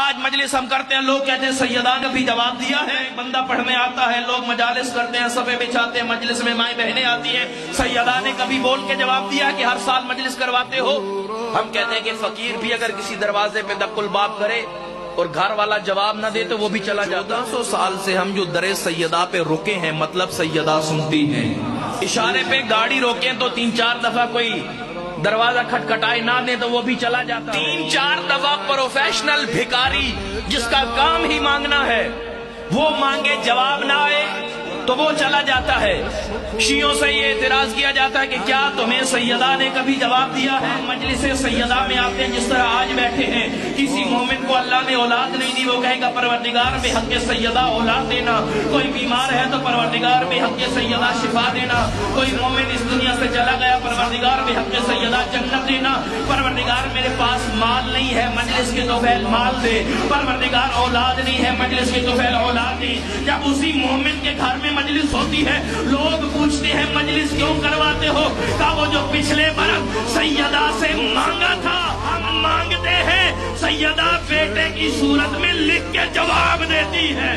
آج مجلس ہم کرتے ہیں، لوگ کہتے ہیں سیدہ نے بھی جواب دیا ہے، بندہ پڑھنے آتا ہے، لوگ مجالس کرتے ہیں، صفحے بچھاتے ہیں، مجلس میں مائیں بہنیں آتی ہیں، سیدہ نے کبھی بول کے جواب دیا کہ ہر سال مجلس کرواتے ہو؟ ہم کہتے ہیں کہ فقیر بھی اگر کسی دروازے پہ دق الباب کرے اور گھر والا جواب نہ دے تو وہ بھی چلا جاتا۔ 1400 سال سے ہم جو در سیدہ پہ رکے ہیں، مطلب سیدہ سنتی ہیں، اشارے پہ گاڑی روکیں تو 3-4 دفعہ کوئی دروازہ کھٹکھٹائے نہ دے تو وہ بھی چلا جاتا۔ 3-4 دفعہ پروفیشنل بھکاری جس کا کام ہی مانگنا ہے، وہ مانگے جواب نہ آئے تو وہ چلا جاتا ہے۔ شیعوں سے یہ اعتراض کیا جاتا ہے کہ کیا تمہیں سیدہ نے کبھی جواب دیا ہے؟ مجلس سیدہ میں آتے ہیں جس طرح آج بیٹھے ہیں، کسی مومن کو اللہ نے اولاد نہیں دی، وہ کہے گا پروردگار میں حق سیدہ اولاد دینا، کوئی بیمار ہے تو پروردگار میں حق سیدہ شفا دینا، کوئی مومن اس دنیا سے چلا گیا، پروردگار میں حق سیدہ جنت دینا، پروردگار میرے پاس مال نہیں ہے، مجلس کے توفیل مال دے، پروردگار اولاد نہیں ہے، مجلس کے توفیل اولاد دے۔ جب اسی مومن کے گھر میں مجلس ہوتی ہے، لوگ پوچھتے ہیں مجلس کیوں کرواتے ہو؟ کہا وہ جو پچھلے برس سیدہ سے مانگا تھا ہم مانگتے ہیں، سیدہ بیٹے کی صورت میں لکھ کے جواب دیتی ہے۔